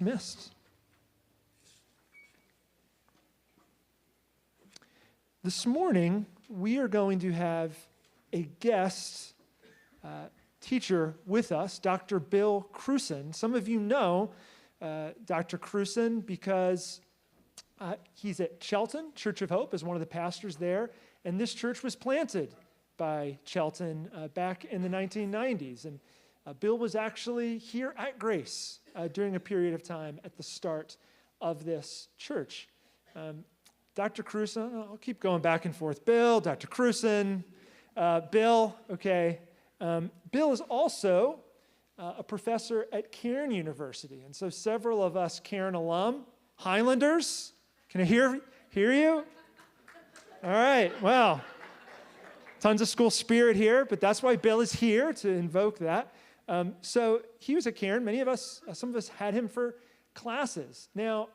missed. This morning, we are going to have a guest teacher with us, Dr. Bill Krewson. Some of you know Dr. Krewson because he's at Chelten, Church of Hope, as one of the pastors there, and this church was planted by Chelten back in the 1990s. And Bill was actually here at Grace during a period of time at the start of this church. Dr. Krewson, I'll keep going back and forth. Bill, Dr. Krewson, Bill, okay. Bill is also a professor at Cairn University. And so several of us Cairn alum, Highlanders, can I hear you? All right, well, tons of school spirit here, but that's why Bill is here, to invoke that. So he was at Cairn. Many of us, some of us had him for classes. Now,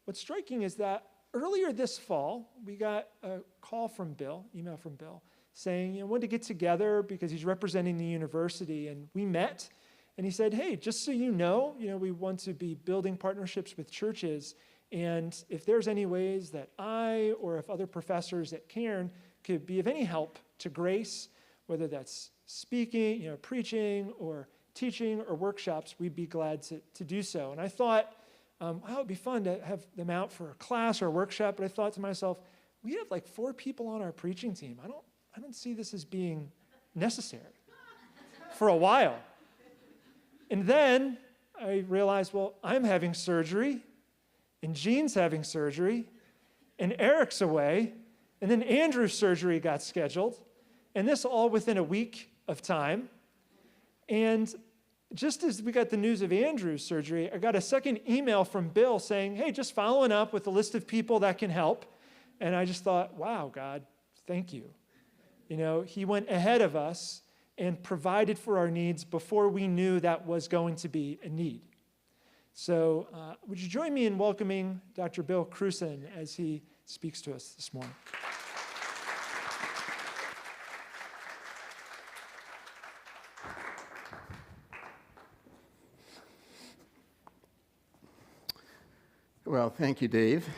what's striking is that earlier this fall, we got a call from Bill, email from Bill, saying, wanted to get together because he's representing the university. And we met, and he said, hey, just so you know, we want to be building partnerships with churches. And if there's any ways that I or if other professors at Cairn could be of any help to Grace, whether that's speaking, preaching or teaching or workshops, we'd be glad to do so. And I thought, it would be fun to have them out for a class or a workshop. But I thought to myself, we have like 4 people on our preaching team. I don't see this as being necessary for a while. And then I realized, well, I'm having surgery, and Jean's having surgery, and Eric's away, and then Andrew's surgery got scheduled, and this all within a week of time. And just as we got the news of Andrew's surgery, I got a second email from Bill saying, hey, just following up with a list of people that can help. And I just thought, wow, God, thank you. He went ahead of us and provided for our needs before we knew that was going to be a need. So would you join me in welcoming Dr. Bill Krewson as he speaks to us this morning? Well, thank you, Dave.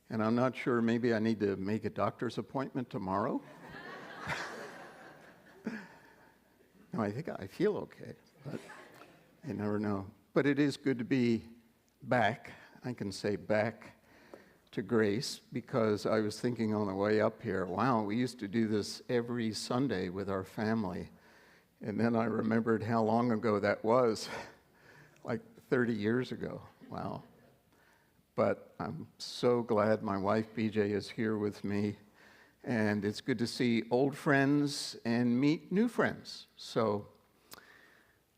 And I'm not sure, maybe I need to make a doctor's appointment tomorrow. No, I think I feel okay, but you never know. But it is good to be back. I can say back to Grace, because I was thinking on the way up here, wow, we used to do this every Sunday with our family. And then I remembered how long ago that was, like 30 years ago. Wow. But I'm so glad my wife, BJ, is here with me. And it's good to see old friends and meet new friends. So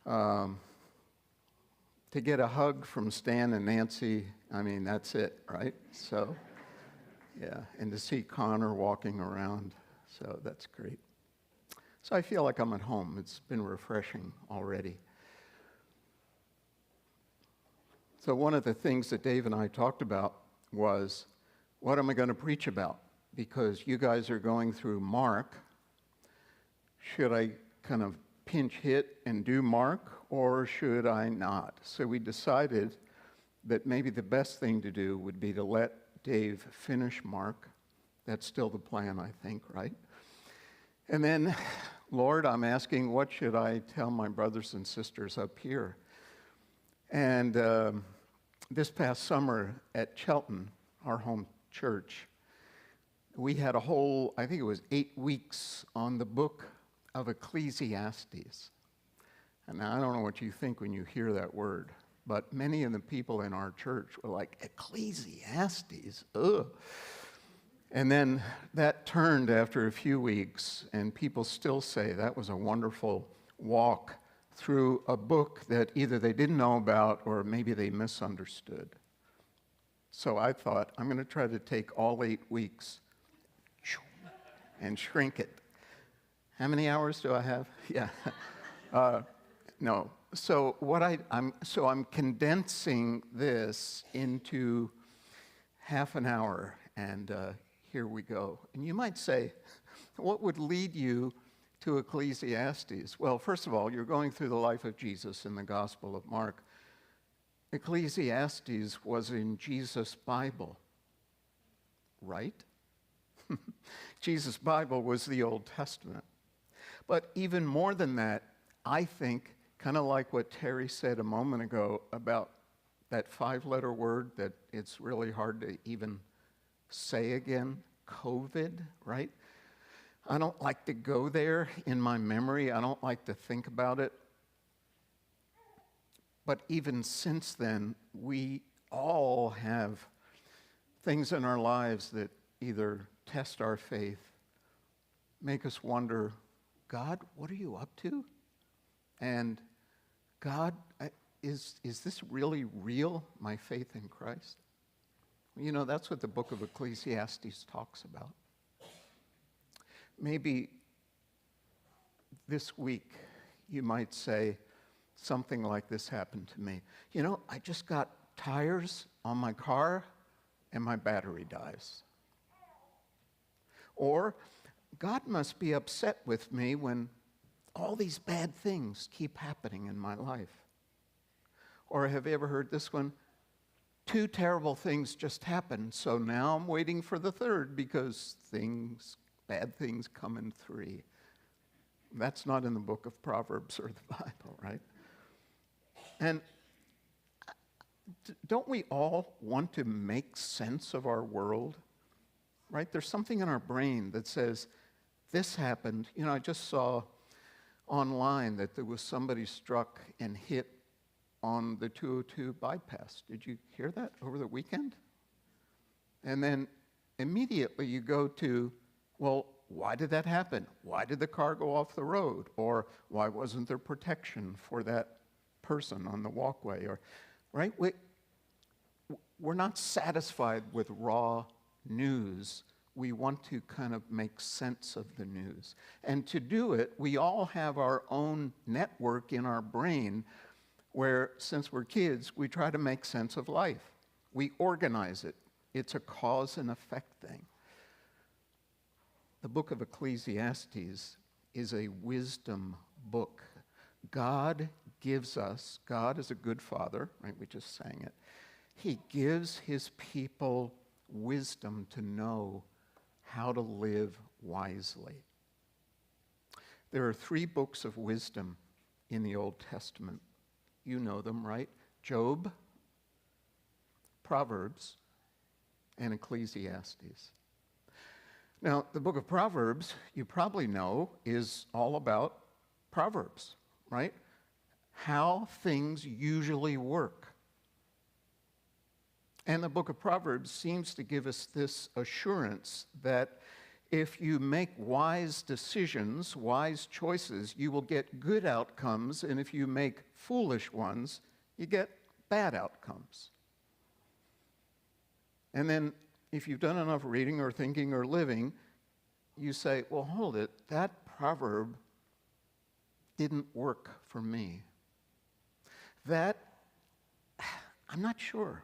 to get a hug from Stan and Nancy, I mean, that's it, right? So, yeah, and to see Connor walking around, so that's great. So I feel like I'm at home. It's been refreshing already. So one of the things that Dave and I talked about was, what am I going to preach about? Because you guys are going through Mark. Should I kind of pinch hit and do Mark, or should I not? So we decided that maybe the best thing to do would be to let Dave finish Mark. That's still the plan, I think, right? And then, Lord, I'm asking, what should I tell my brothers and sisters up here? And this past summer at Chelten, our home church, we had a whole, I think it was 8 weeks on the book of Ecclesiastes. And I don't know what you think when you hear that word, but many of the people in our church were like, Ecclesiastes, ugh. And then that turned after a few weeks, and people still say that was a wonderful walk through a book that either they didn't know about or maybe they misunderstood. So I thought, I'm going to try to take all 8 weeks and shrink it. How many hours do I have? Yeah. No. So I'm condensing this into half an hour, and here we go. And you might say, what would lead you to Ecclesiastes? Well, first of all, you're going through the life of Jesus in the Gospel of Mark. Ecclesiastes was in Jesus' Bible, right? Jesus' Bible was the Old Testament. But even more than that, I think, kind of like what Terry said a moment ago about that 5-letter word that it's really hard to even say again, COVID, right? I don't like to go there in my memory. I don't like to think about it. But even since then, we all have things in our lives that either test our faith, make us wonder, God, what are you up to? And God, is this really real, my faith in Christ? You know, that's what the book of Ecclesiastes talks about. Maybe this week you might say, something like this happened to me. You know, I just got tires on my car and my battery dies. Or, God must be upset with me when all these bad things keep happening in my life. Or have you ever heard this one? 2 terrible things just happened, so now I'm waiting for the third because bad things come in 3. That's not in the book of Proverbs or the Bible, right? And don't we all want to make sense of our world? Right? There's something in our brain that says, this happened. You know, I just saw online that there was somebody struck and hit on the 202 bypass. Did you hear that over the weekend? And then immediately you go to, well, why did that happen? Why did the car go off the road? Or why wasn't there protection for that person on the walkway? Or, right? We're not satisfied with raw news. We want to kind of make sense of the news. And to do it, we all have our own network in our brain where, since we're kids, we try to make sense of life. We organize it. It's a cause and effect thing. The book of Ecclesiastes is a wisdom book. God gives us, God is a good father, right? We just sang it. He gives his people wisdom to know how to live wisely. There are 3 books of wisdom in the Old Testament. You know them, right? Job, Proverbs, and Ecclesiastes. Now, the book of Proverbs, you probably know, is all about Proverbs, right? How things usually work. And the book of Proverbs seems to give us this assurance that if you make wise decisions, wise choices, you will get good outcomes, and if you make foolish ones, you get bad outcomes. And then if you've done enough reading or thinking or living, you say, well, hold it, that proverb didn't work for me. That, I'm not sure.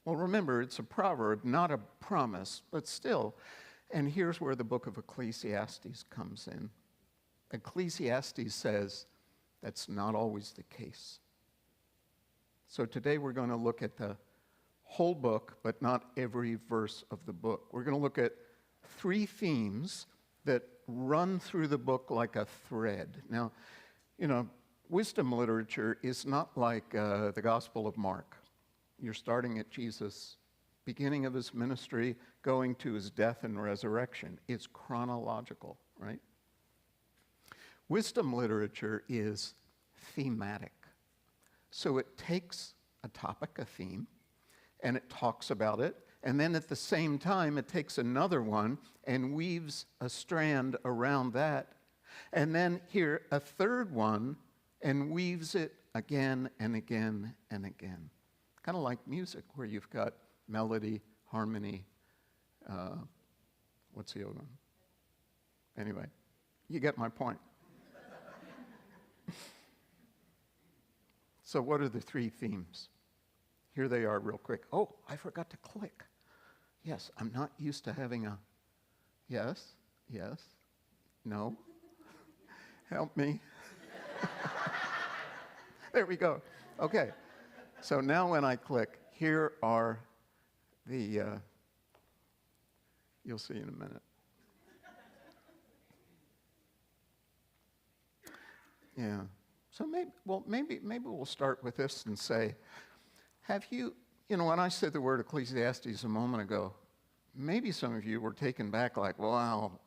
Well, remember, it's a proverb, not a promise, but still. And here's where the book of Ecclesiastes comes in. Ecclesiastes says that's not always the case. So today we're going to look at the whole book, but not every verse of the book. We're going to look at 3 themes that run through the book like a thread. Now, you know, wisdom literature is not like the Gospel of Mark. You're starting at Jesus' beginning of his ministry, going to his death and resurrection. It's chronological, right? Wisdom literature is thematic. So it takes a topic, a theme, and it talks about it, and then at the same time it takes another one and weaves a strand around that, and then here a third one and weaves it again and again and again. Kind of like music, where you've got melody, harmony, what's the other one? Anyway, you get my point. So what are the 3 themes? Here they are real quick. Oh, I forgot to click. Yes, I'm not used to having a yes, no. Help me. There we go. Okay. So now when I click, here are the, you'll see in a minute. Yeah. So maybe we'll start with this and say, have you, when I said the word Ecclesiastes a moment ago, maybe some of you were taken back like, wow,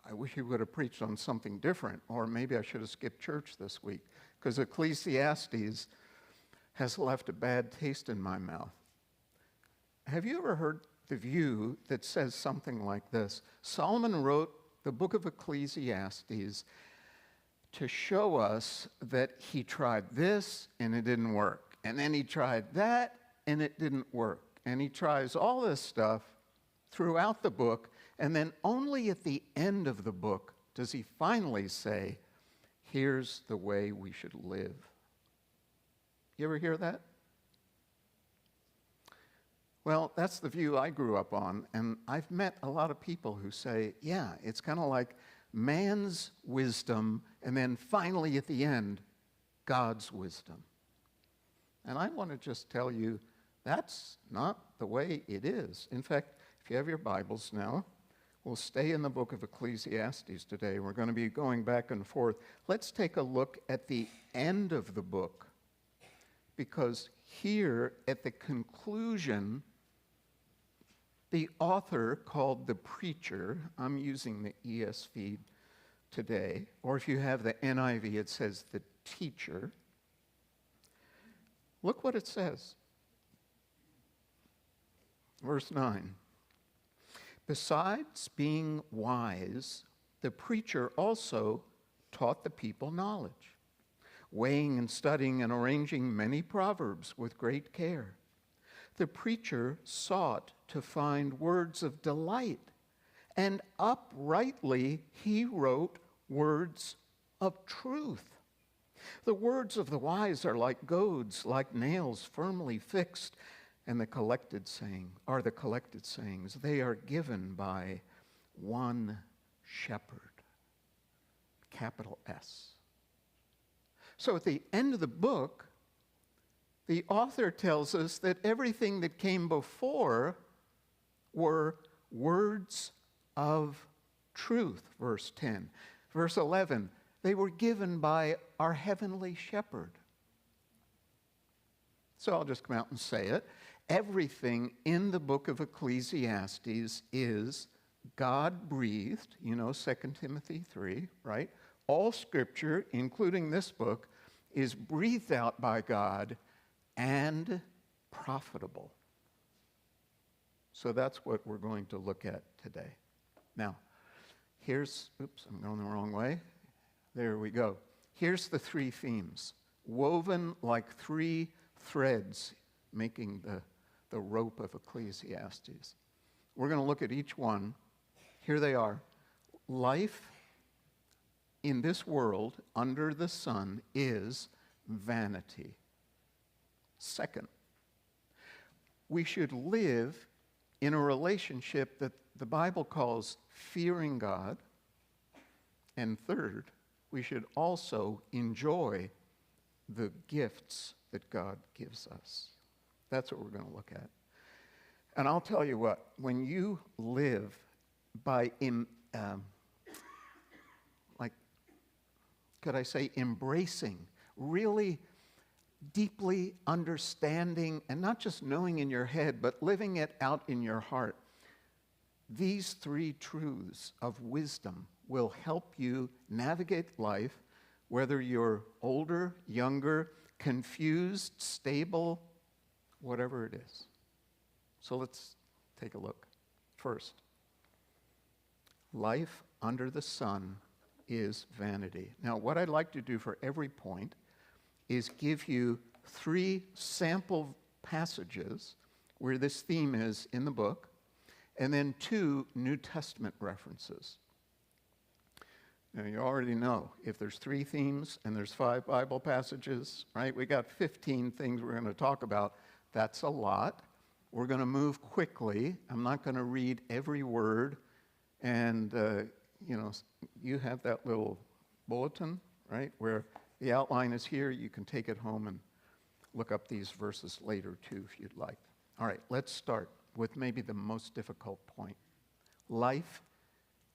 I wish he would have preached on something different, or maybe I should have skipped church this week, because Ecclesiastes has left a bad taste in my mouth. Have you ever heard the view that says something like this? Solomon wrote the book of Ecclesiastes to show us that he tried this and it didn't work. And then he tried that and it didn't work. And he tries all this stuff throughout the book, and then only at the end of the book does he finally say, here's the way we should live. You ever hear that? Well, that's the view I grew up on, and I've met a lot of people who say, yeah, it's kind of like man's wisdom, and then finally at the end, God's wisdom. And I want to just tell you, that's not the way it is. In fact, if you have your Bibles now, we'll stay in the book of Ecclesiastes today. We're going to be going back and forth. Let's take a look at the end of the book, because here at the conclusion, the author called the preacher, I'm using the ESV today, or if you have the NIV, it says the teacher. Look what it says. Verse 9. Besides being wise, the preacher also taught the people knowledge, weighing and studying and arranging many proverbs with great care. The preacher sought to find words of delight, and uprightly he wrote words of truth. The words of the wise are like goads, like nails firmly fixed, and the collected sayings. They are given by one shepherd, capital S. So at the end of the book, the author tells us that everything that came before were words of truth, verse 10. Verse 11, they were given by our heavenly shepherd. So I'll just come out and say it. Everything in the book of Ecclesiastes is God-breathed, 2 Timothy 3, right? All scripture, including this book, is breathed out by God and profitable. So that's what we're going to look at today. Now, I'm going the wrong way. There we go. Here's the three themes, woven like three threads, making the rope of Ecclesiastes. We're going to look at each one. Here they are. Life in this world under the sun is vanity. Second, we should live in a relationship that the Bible calls fearing God. And third, we should also enjoy the gifts that God gives us. That's what we're going to look at. And I'll tell you what, when you live by, embracing, really deeply understanding, and not just knowing in your head, but living it out in your heart, these three truths of wisdom will help you navigate life, whether you're older, younger, confused, stable, whatever it is. So let's take a look. First, life under the sun is vanity. Now, what I'd like to do for every point is give you three sample passages where this theme is in the book, and then two New Testament references. Now, you already know, if there's three themes and there's 5 Bible passages, right, we got 15 things we're going to talk about. That's a lot. We're going to move quickly. I'm not going to read every word. And, you have that little bulletin, right, where the outline is here. You can take it home and look up these verses later too if you'd like. All right, let's start with maybe the most difficult point. Life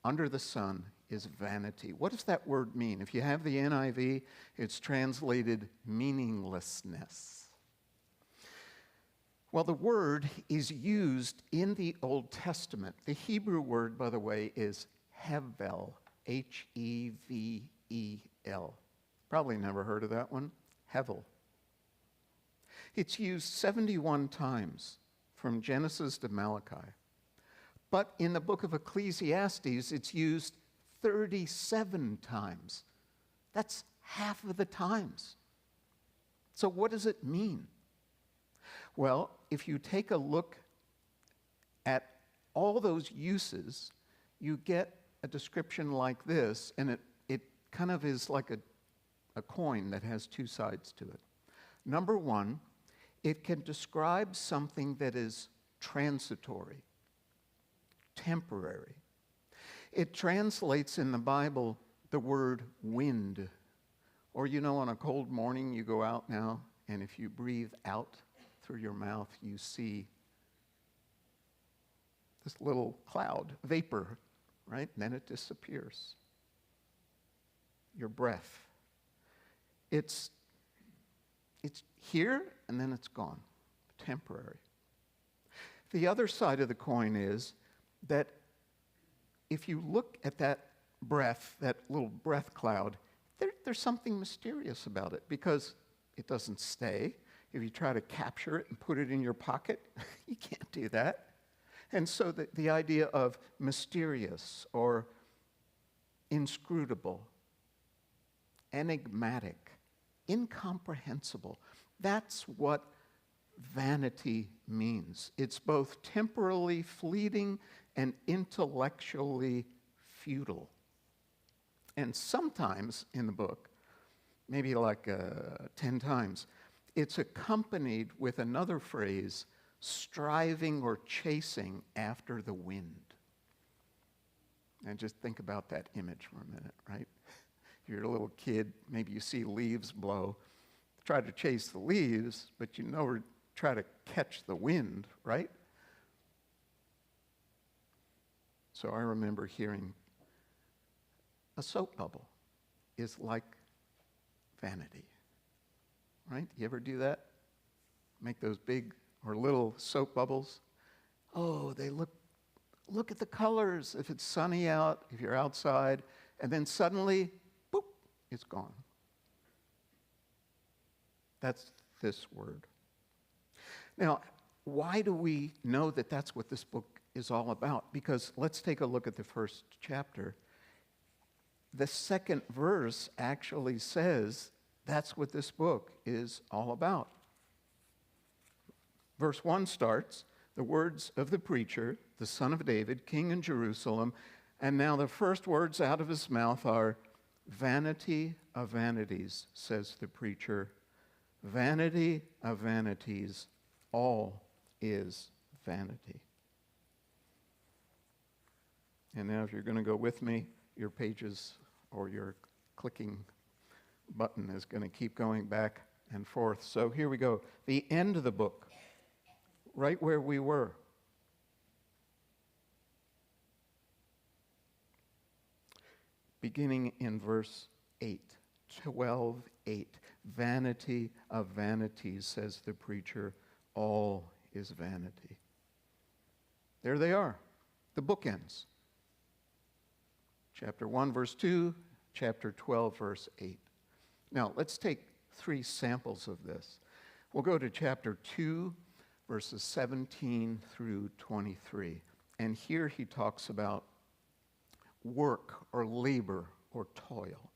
under the sun is vanity. What does that word mean? If you have the NIV, it's translated meaninglessness. Well, the word is used in the Old Testament. The Hebrew word, by the way, is hevel, Hevel. Probably never heard of that one. Hevel. It's used 71 times from Genesis to Malachi. But in the book of Ecclesiastes, it's used 37 times. That's half of the times. So what does it mean? Well, if you take a look at all those uses, you get a description like this, and it kind of is like a coin that has two sides to it. Number one, it can describe something that is transitory, temporary. It translates in the Bible the word wind. Or on a cold morning, you go out now, and if you breathe out through your mouth, you see this little cloud, vapor, right? And then it disappears. Your breath. It's here, and then it's gone. Temporary. The other side of the coin is that if you look at that breath, that little breath cloud, there's something mysterious about it because it doesn't stay. If you try to capture it and put it in your pocket, you can't do that. And so the idea of mysterious or inscrutable, enigmatic, incomprehensible, that's what vanity means. It's both temporally fleeting and intellectually futile. And sometimes in the book, maybe like 10 times, it's accompanied with another phrase, striving or chasing after the wind. And just think about that image for a minute, right? If you're a little kid, maybe you see leaves blow. Try to chase the leaves, but try to catch the wind, right? So I remember hearing a soap bubble is like vanity, right? You ever do that? Make those big or little soap bubbles? Oh, they look at the colors. If it's sunny out, if you're outside, and then suddenly, boop, it's gone. That's this word. Now, why do we know that that's what this book is all about? Because let's take a look at the first chapter. The second verse actually says that's what this book is all about. Verse 1 starts, the words of the preacher, the son of David, king in Jerusalem, and now the first words out of his mouth are, vanity of vanities, says the preacher. Vanity of vanities, all is vanity. And now if you're going to go with me, your pages or your clicking button is going to keep going back and forth. So here we go. The end of the book, right where we were. Beginning in verse 8, 12:8. Vanity of vanities, says the preacher, all is vanity. There they are, the bookends. Chapter 1, verse 2, chapter 12, verse 8. Now, let's take 3 samples of this. We'll go to chapter 2, verses 17 through 23. And here he talks about work or labor or toil.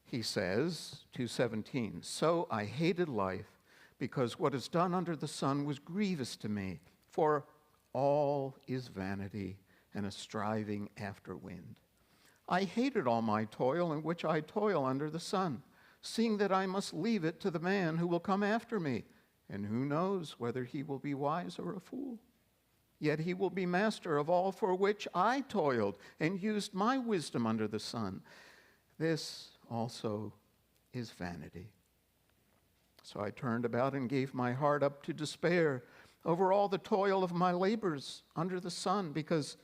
He says, 2:17, so I hated life because what is done under the sun was grievous to me, for all is vanity and a striving after wind. I hated all my toil in which I toil under the sun, seeing that I must leave it to the man who will come after me, and who knows whether he will be wise or a fool. Yet he will be master of all for which I toiled and used my wisdom under the sun. This also is vanity. So I turned about and gave my heart up to despair over all the toil of my labors under the sun, because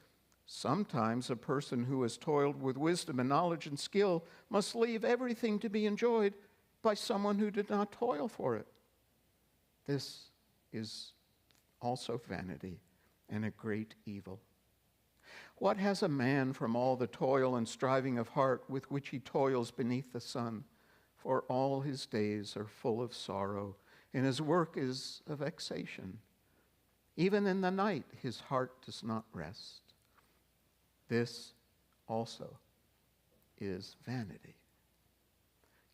sometimes a person who has toiled with wisdom and knowledge and skill must leave everything to be enjoyed by someone who did not toil for it. This is also vanity and a great evil. What has a man from all the toil and striving of heart with which he toils beneath the sun? For all his days are full of sorrow, and his work is a vexation. Even in the night his heart does not rest. This also is vanity.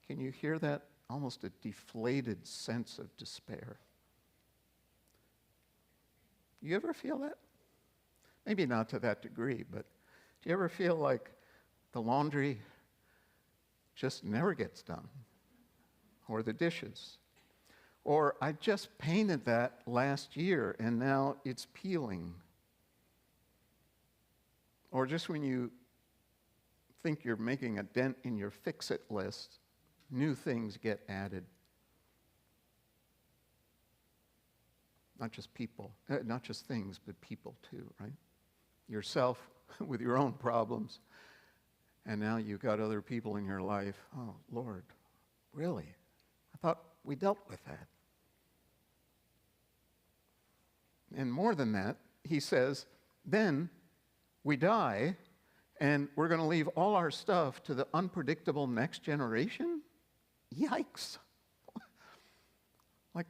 Can you hear that? Almost a deflated sense of despair. You ever feel that? Maybe not to that degree, but do you ever feel like the laundry just never gets done? Or the dishes? Or I just painted that last year and now it's peeling. Or just when you think you're making a dent in your fix-it list, new things get added. Not just people, not just things, but people too, right? Yourself with your own problems, and now you've got other people in your life. Oh, Lord, really? I thought we dealt with that. And more than that, he says, then we die, and we're going to leave all our stuff to the unpredictable next generation? Yikes. Like,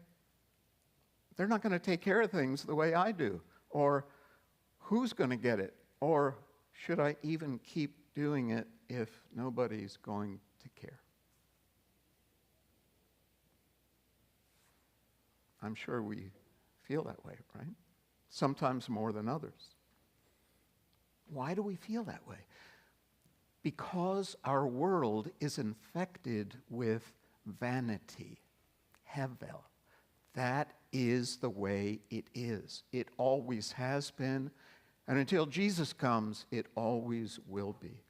they're not going to take care of things the way I do. Or who's going to get it? Or should I even keep doing it if nobody's going to care? I'm sure we feel that way, right? Sometimes more than others. Why do we feel that way? Because our world is infected with vanity, hevel. That is the way it is. It always has been, and until Jesus comes, it always will be.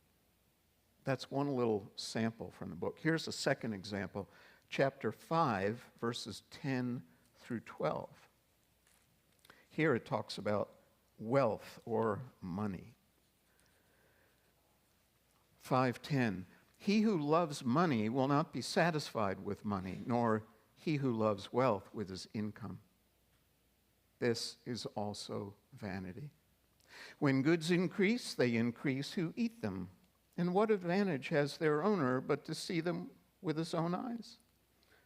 That's one little sample from the book. Here's a second example, chapter 5, verses 10 through 12. Here it talks about wealth or money. 5:10, he who loves money will not be satisfied with money, nor he who loves wealth with his income. This is also vanity. When goods increase, they increase who eat them. And what advantage has their owner but to see them with his own eyes?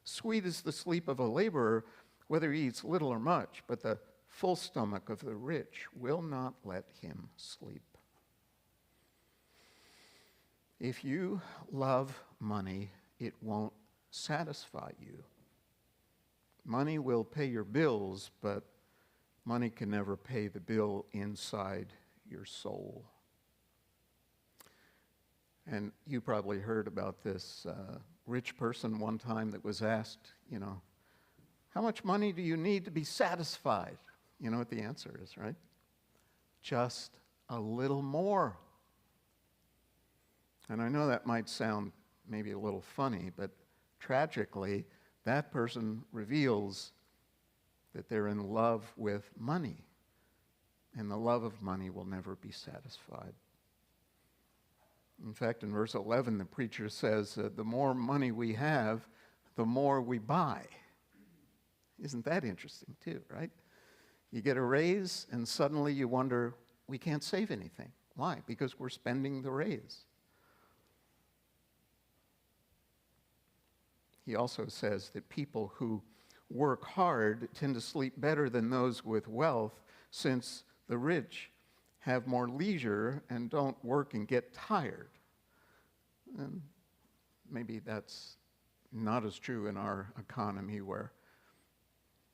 Sweet is the sleep of a laborer, whether he eats little or much, but the full stomach of the rich will not let him sleep. If you love money, it won't satisfy you. Money will pay your bills, but money can never pay the bill inside your soul. And you probably heard about this rich person one time that was asked, how much money do you need to be satisfied? You know what the answer is, right? Just a little more. And I know that might sound maybe a little funny, but tragically, that person reveals that they're in love with money. And the love of money will never be satisfied. In fact, in verse 11, the preacher says, the more money we have, the more we buy. Isn't that interesting too, right? You get a raise, and suddenly you wonder, we can't save anything. Why? Because we're spending the raise. He also says that people who work hard tend to sleep better than those with wealth, since the rich have more leisure and don't work and get tired. And maybe that's not as true in our economy, where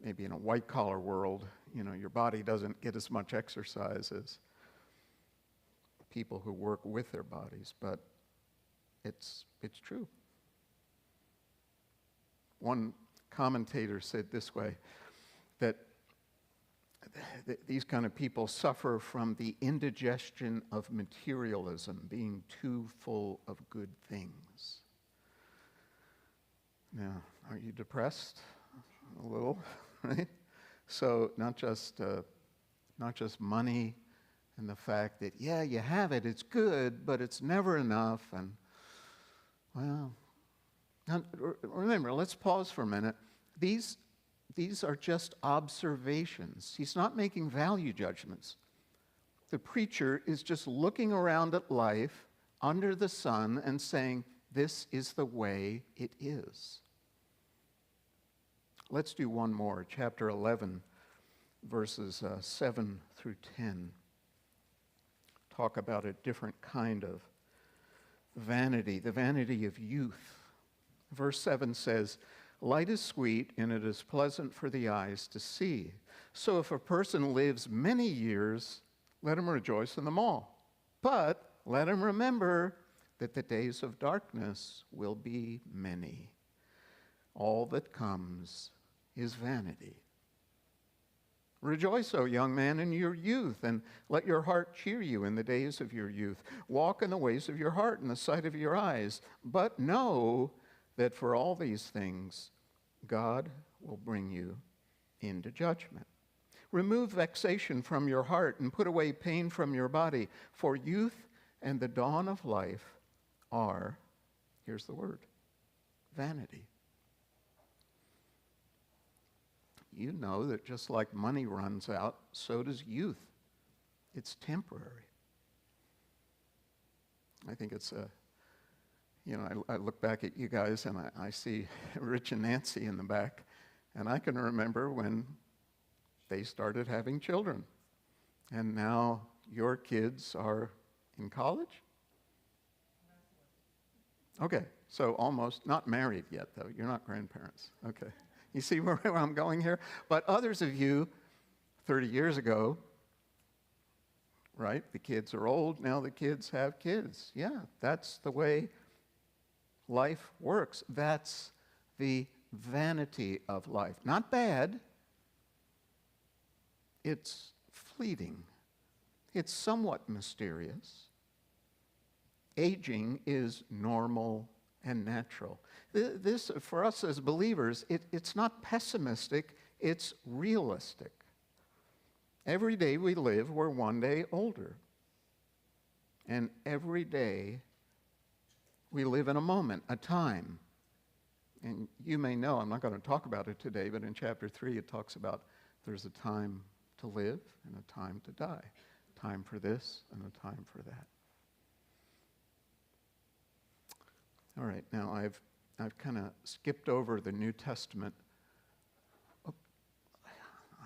maybe in a white-collar world, your body doesn't get as much exercise as people who work with their bodies, but it's true. One commentator said this way, that these kind of people suffer from the indigestion of materialism, being too full of good things. Now, are you depressed a little, right? So not just money and the fact that, yeah, you have it, it's good, but it's never enough. And, well, now, remember, let's pause for a minute. These are just observations. He's not making value judgments. The preacher is just looking around at life under the sun and saying, this is the way it is. Let's do one more, chapter 11, verses 7 through 10. Talk about a different kind of vanity, the vanity of youth. Verse 7 says, light is sweet and it is pleasant for the eyes to see. So if a person lives many years, let him rejoice in them all. But let him remember that the days of darkness will be many. All that comes is vanity. Rejoice, O young man, in your youth, and let your heart cheer you in the days of your youth. Walk in the ways of your heart in the sight of your eyes. But know that for all these things, God will bring you into judgment. Remove vexation from your heart and put away pain from your body, for youth and the dawn of life are, here's the word, vanity. You know that just like money runs out, so does youth. It's temporary. I think it's I look back at you guys and I see Rich and Nancy in the back, and I can remember when they started having children. And now your kids are in college? Okay, so almost, not married yet though. You're not grandparents. Okay. You see where I'm going here? But others of you, 30 years ago, right? The kids are old, now the kids have kids. Yeah, that's the way life works. That's the vanity of life. Not bad. It's fleeting. It's somewhat mysterious. Aging is normal and natural. This, for us as believers, it's not pessimistic, it's realistic. Every day we live, we're one day older. And every day we live in a moment, a time. And you may know, I'm not going to talk about it today, but in chapter 3 it talks about there's a time to live and a time to die. Time for this and a time for that. All right, now I've kind of skipped over the New Testament. Oh,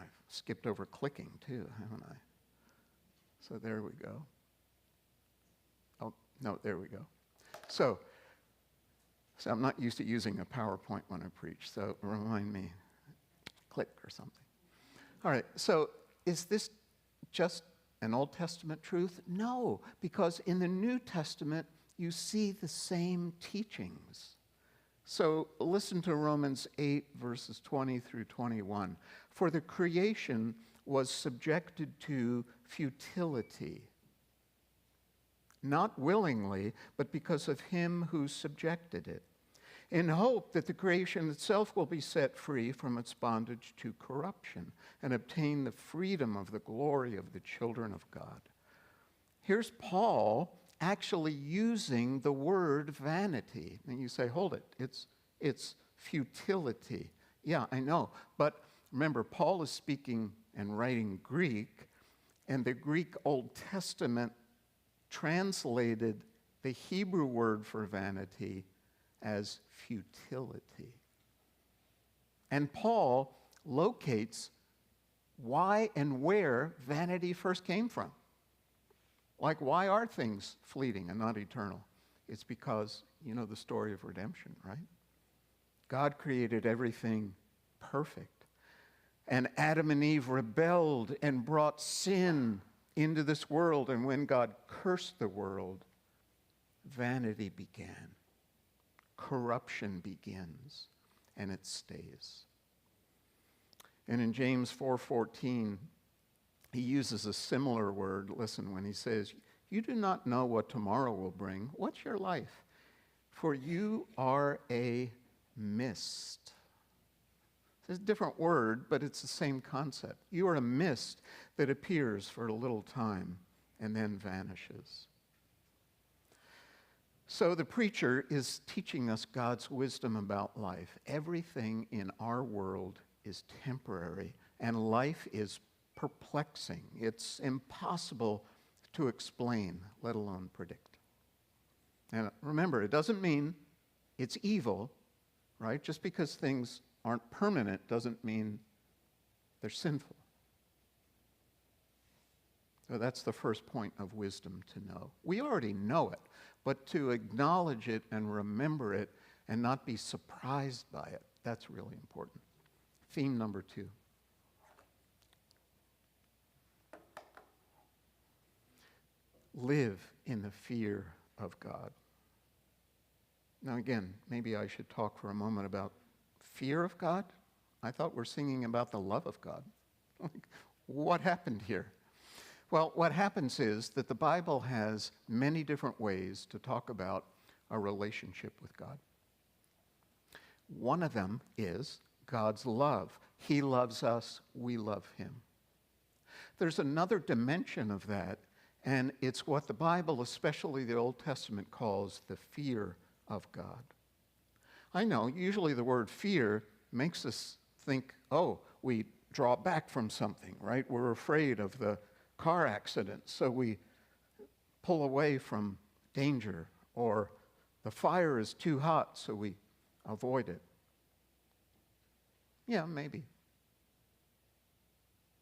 I've skipped over clicking too, haven't I? So there we go. Oh, no, there we go. So I'm not used to using a PowerPoint when I preach, so remind me, click or something. All right, so is this just an Old Testament truth? No, because in the New Testament, you see the same teachings. So listen to Romans 8, verses 20 through 21. For the creation was subjected to futility, not willingly, but because of him who subjected it, in hope that the creation itself will be set free from its bondage to corruption and obtain the freedom of the glory of the children of God. Here's Paul actually using the word vanity. And you say, hold it, it's futility. Yeah, I know. But remember, Paul is speaking and writing Greek, and the Greek Old Testament translated the Hebrew word for vanity as futility. And Paul locates why and where vanity first came from. Like, why are things fleeting and not eternal? It's because, you know the story of redemption, right? God created everything perfect. And Adam and Eve rebelled and brought sin into this world. And when God cursed the world, vanity began. Corruption begins, and it stays. And in James 4:14, he uses a similar word, listen, when he says, you do not know what tomorrow will bring. What's your life? For you are a mist. It's a different word, but it's the same concept. You are a mist that appears for a little time and then vanishes. So the preacher is teaching us God's wisdom about life. Everything in our world is temporary, and life is perplexing. It's impossible to explain, let alone predict. And remember, it doesn't mean it's evil, right? Just because things aren't permanent doesn't mean they're sinful. So that's the first point of wisdom to know. We already know it, but to acknowledge it and remember it and not be surprised by it, that's really important. Theme number 2. Live in the fear of God. Now again, maybe I should talk for a moment about fear of God. I thought we're singing about the love of God. What happened here? Well, what happens is that the Bible has many different ways to talk about a relationship with God. One of them is God's love. He loves us, we love him. There's another dimension of that, and it's what the Bible, especially the Old Testament, calls the fear of God. I know, usually the word fear makes us think, oh, we draw back from something, right? We're afraid of the car accident, so we pull away from danger, or the fire is too hot, so we avoid it. Yeah, maybe.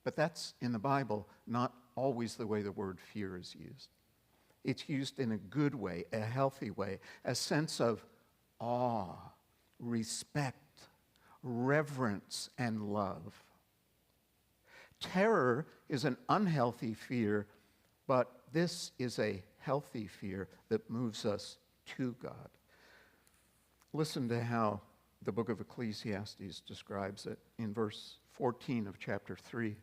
But that's, in the Bible, not always the way the word fear is used. It's used in a good way, a healthy way, a sense of awe, respect, reverence, and love. Terror is an unhealthy fear, but this is a healthy fear that moves us to God. Listen to how the book of Ecclesiastes describes it in verse 14 of chapter 3.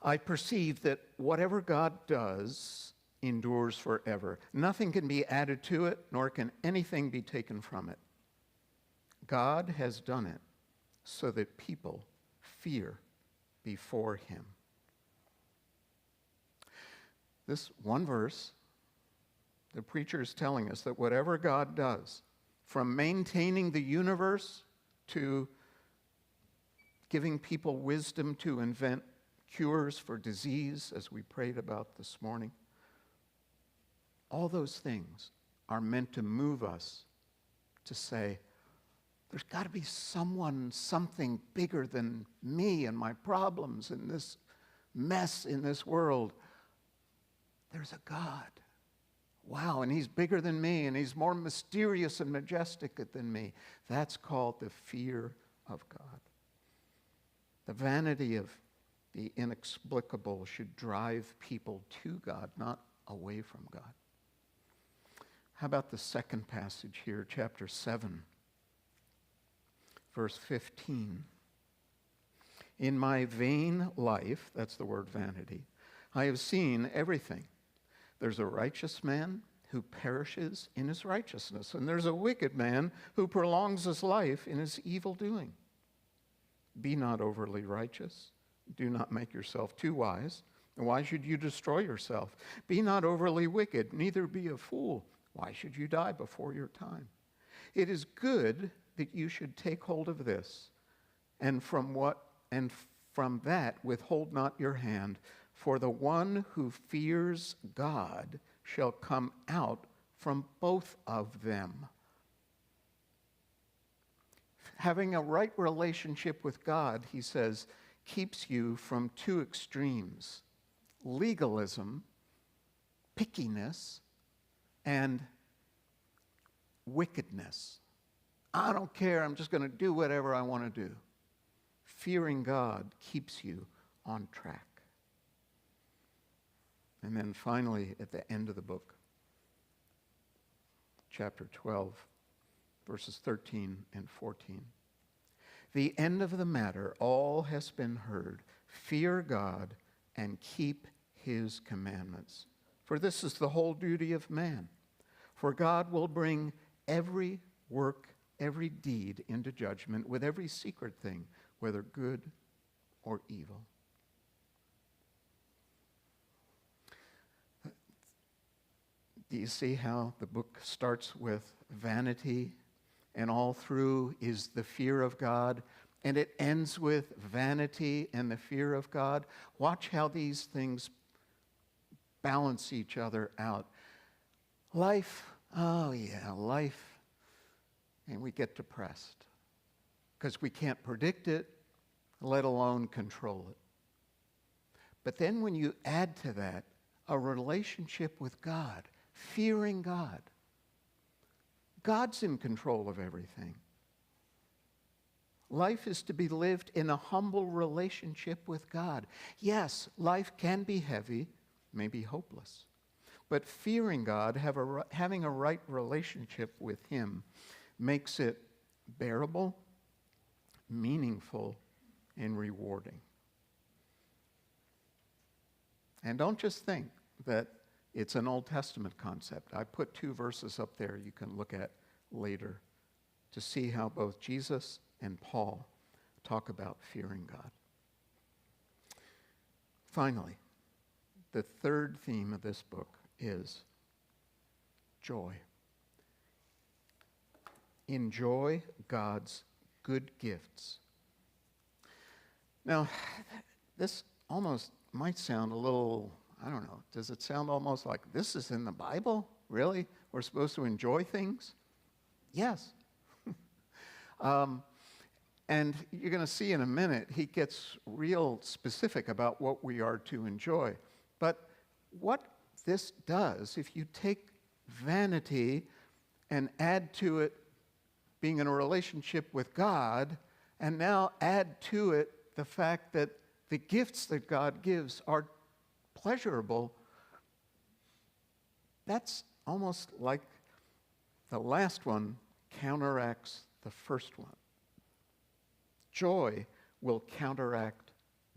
I perceive that whatever God does endures forever. Nothing can be added to it, nor can anything be taken from it. God has done it so that people fear before him. This one verse, the preacher is telling us that whatever God does, from maintaining the universe to giving people wisdom to invent cures for disease, as we prayed about this morning, all those things are meant to move us to say, there's got to be someone, something bigger than me and my problems and this mess in this world. There's a God. Wow, and he's bigger than me, and he's more mysterious and majestic than me. That's called the fear of God. The vanity of the inexplicable should drive people to God, not away from God. How about the second passage here, chapter 7? Verse 15, in my vain life, that's the word vanity, I have seen everything. There's a righteous man who perishes in his righteousness, and there's a wicked man who prolongs his life in his evil doing. Be not overly righteous. Do not make yourself too wise. Why should you destroy yourself? Be not overly wicked, neither be a fool. Why should you die before your time? It is good that you should take hold of this, and from that withhold not your hand, for the one who fears God shall come out from both of them. Having a right relationship with God, he says, keeps you from two extremes: legalism, pickiness, and wickedness. I don't care, I'm just going to do whatever I want to do. Fearing God keeps you on track. And then finally, at the end of the book, chapter 12, verses 13 and 14. The end of the matter, all has been heard. Fear God and keep his commandments. For this is the whole duty of man. For God will bring every work every deed into judgment with every secret thing, whether good or evil. Do you see how the book starts with vanity, and all through is the fear of God, and it ends with vanity and the fear of God? Watch how these things balance each other out. Life, life, and we get depressed because we can't predict it, let alone control it. But then when you add to that a relationship with God, fearing God, God's in control of everything. Life is to be lived in a humble relationship with God. Yes, life can be heavy, maybe hopeless. But fearing God, having a right relationship with Him, makes it bearable, meaningful, and rewarding. And don't just think that it's an Old Testament concept. I put 2 verses up there you can look at later to see how both Jesus and Paul talk about fearing God. Finally, the third theme of this book is joy. Enjoy God's good gifts. Now, this almost might sound a little, I don't know, does it sound almost like this is in the Bible? Really? We're supposed to enjoy things? Yes. And you're going to see in a minute, he gets real specific about what we are to enjoy. But what this does, if you take vanity and add to it being in a relationship with God, and now add to it the fact that the gifts that God gives are pleasurable, that's almost like the last one counteracts the first one. Joy will counteract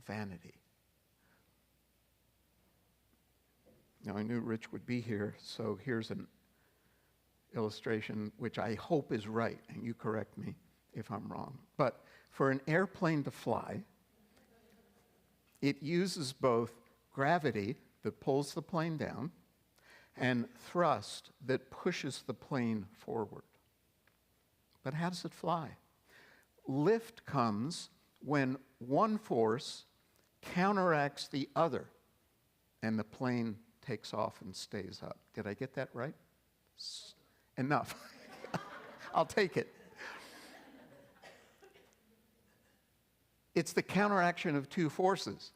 vanity. Now, I knew Rich would be here, so here's an illustration which I hope is right, and you correct me if I'm wrong. But for an airplane to fly, it uses both gravity that pulls the plane down and thrust that pushes the plane forward. But how does it fly? Lift comes when one force counteracts the other, and the plane takes off and stays up. Did I get that right? Enough. I'll take it. It's the counteraction of 2 forces.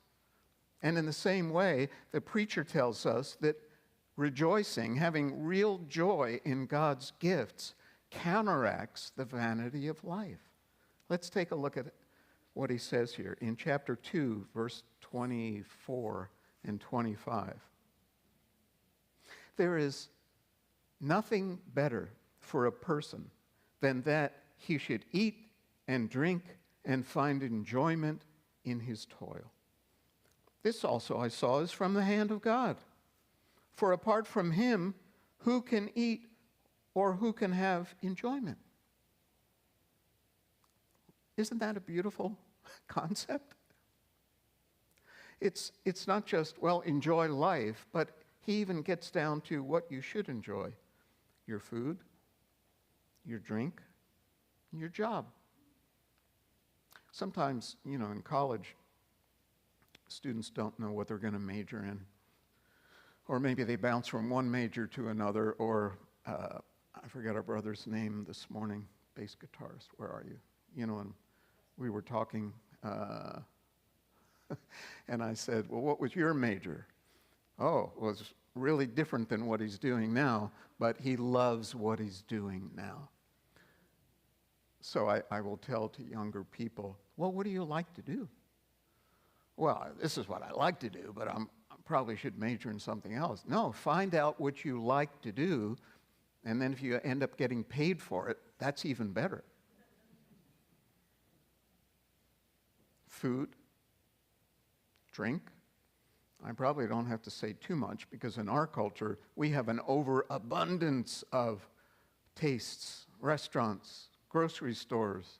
And in the same way, the preacher tells us that rejoicing, having real joy in God's gifts, counteracts the vanity of life. Let's take a look at what he says here in chapter 2, verse 24 and 25. There is nothing better for a person than that he should eat and drink and find enjoyment in his toil. This also I saw is from the hand of God. For apart from him, who can eat or who can have enjoyment? Isn't that a beautiful concept? It's not just, well, enjoy life, but he even gets down to what you should enjoy. Your food, your drink, and your job. Sometimes, in college, students don't know what they're going to major in. Or maybe they bounce from one major to another, or I forgot our brother's name this morning, bass guitarist. Where are you? And we were talking, and I said, well, what was your major? Oh, it was really different than what he's doing now, but he loves what he's doing now. So I will tell to younger people, well, what do you like to do? Well, this is what I like to do, but I probably should major in something else. No, find out what you like to do, and then if you end up getting paid for it, that's even better. Food, drink. I probably don't have to say too much because in our culture, we have an overabundance of tastes, restaurants, grocery stores.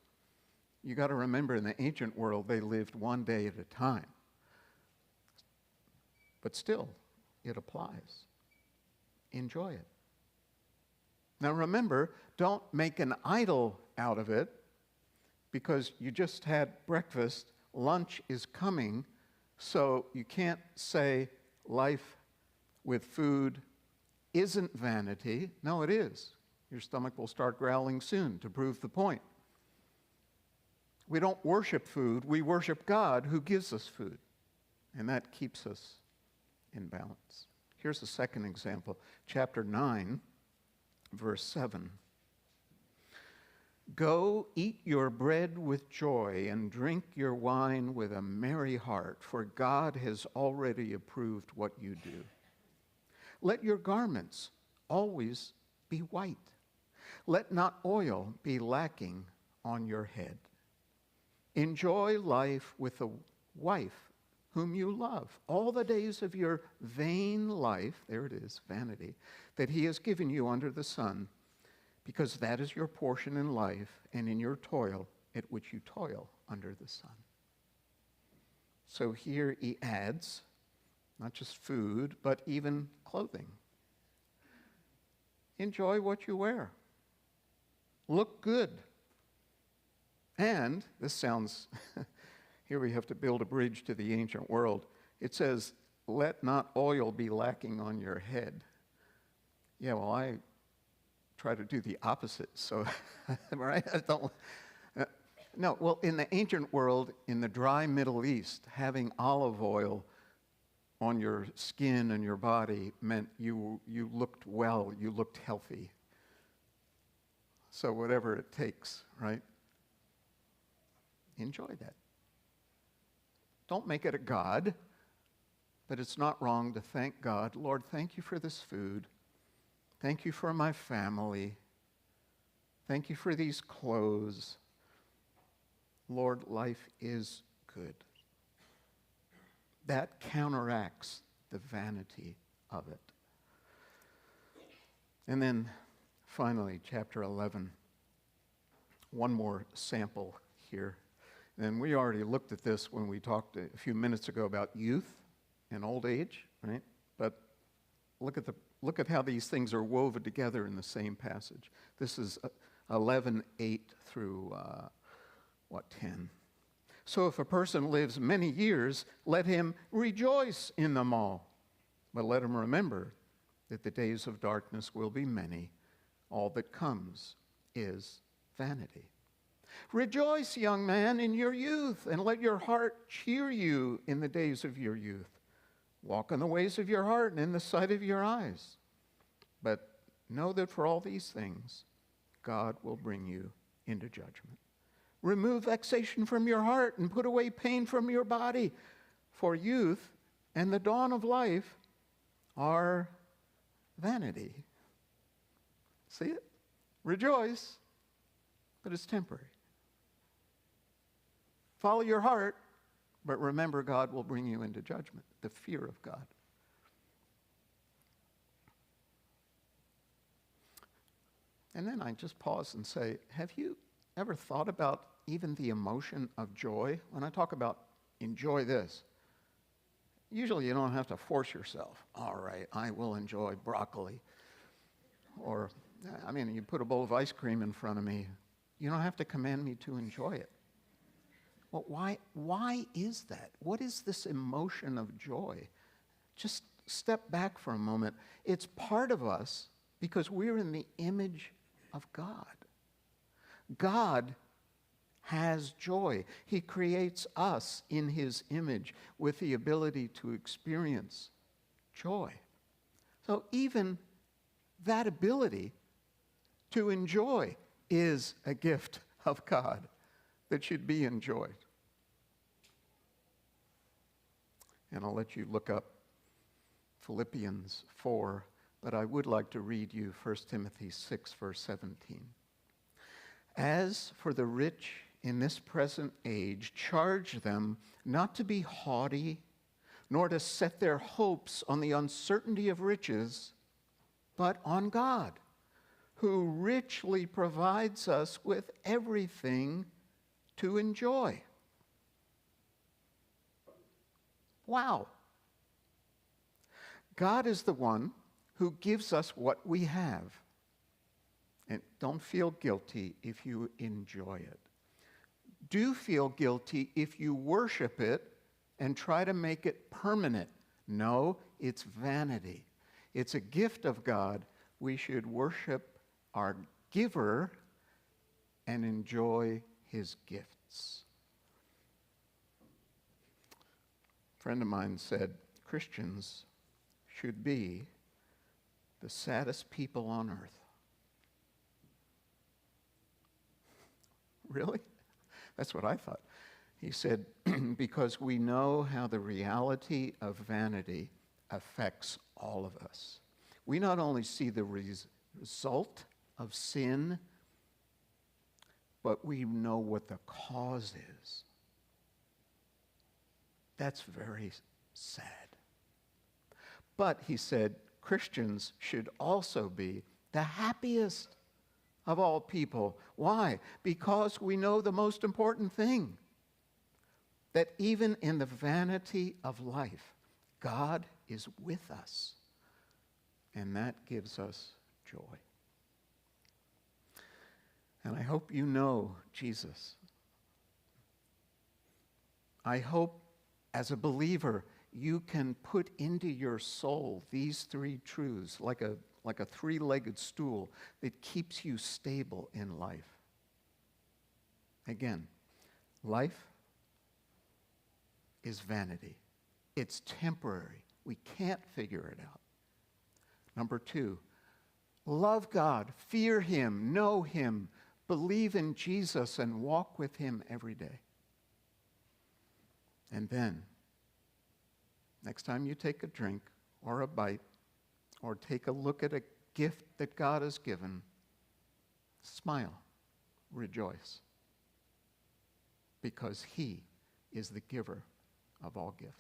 You got to remember, in the ancient world, they lived one day at a time. But still, it applies. Enjoy it. Now remember, don't make an idol out of it because you just had breakfast. Lunch is coming, so you can't say life with food isn't vanity. No, it is. Your stomach will start growling soon to prove the point. We don't worship food. We worship God who gives us food, and that keeps us in balance. Here's a second example, chapter 9, verse 7. Go eat your bread with joy and drink your wine with a merry heart, for God has already approved what you do. Let your garments always be white. Let not oil be lacking on your head. Enjoy life with a wife whom you love all the days of your vain life, there it is, vanity, that he has given you under the sun, because that is your portion in life and in your toil at which you toil under the sun. So here he adds, not just food, but even clothing. Enjoy what you wear. Look good. And, this sounds, here we have to build a bridge to the ancient world. It says, let not oil be lacking on your head. Yeah, well, I try to do the opposite, so, right? No, well, in the ancient world, in the dry Middle East, having olive oil on your skin and your body meant you looked well, you looked healthy. So whatever it takes, right? Enjoy that. Don't make it a god, but it's not wrong to thank God. Lord, thank you for this food. Thank you for my family. Thank you for these clothes. Lord, life is good. That counteracts the vanity of it. And then finally, chapter 11. One more sample here. And we already looked at this when we talked a few minutes ago about youth and old age, right? But look at how these things are woven together in the same passage. This is 11:8 through 10. So if a person lives many years, let him rejoice in them all. But let him remember that the days of darkness will be many. All that comes is vanity. Rejoice, young man, in your youth, and let your heart cheer you in the days of your youth. Walk in the ways of your heart and in the sight of your eyes. But know that for all these things, God will bring you into judgment. Remove vexation from your heart and put away pain from your body. For youth and the dawn of life are vanity. See it? Rejoice, but it's temporary. Follow your heart, but remember God will bring you into judgment, the fear of God. And then I just pause and say, have you ever thought about even the emotion of joy? When I talk about enjoy this, usually you don't have to force yourself. All right, I will enjoy broccoli. Or, I mean, you put a bowl of ice cream in front of me. You don't have to command me to enjoy it. Well, why is that? What is this emotion of joy? Just step back for a moment. It's part of us because we're in the image of God. God has joy. He creates us in his image with the ability to experience joy. So even that ability to enjoy is a gift of God that should be enjoyed. And I'll let you look up Philippians 4, but I would like to read you 1 Timothy 6, verse 17. As for the rich in this present age, charge them not to be haughty, nor to set their hopes on the uncertainty of riches, but on God, who richly provides us with everything to enjoy. Wow. God is the one who gives us what we have. And don't feel guilty if you enjoy it. Do feel guilty if you worship it and try to make it permanent. No, it's vanity. It's a gift of God. We should worship our giver and enjoy his gifts. A friend of mine said Christians should be the saddest people on earth. Really? That's what I thought. He said, because we know how the reality of vanity affects all of us. We not only see the result of sin, but we know what the cause is. That's very sad. But, he said, Christians should also be the happiest of all people. Why? Because we know the most important thing, that even in the vanity of life, God is with us, and that gives us joy. And I hope you know Jesus. I hope as a believer you can put into your soul these three truths like a three-legged stool that keeps you stable in life. Again, life is vanity. It's temporary. We can't figure it out. Number two, love God, fear him, know him, believe in Jesus, and walk with him every day. And then, next time you take a drink or a bite or take a look at a gift that God has given, smile, rejoice, because he is the giver of all gifts.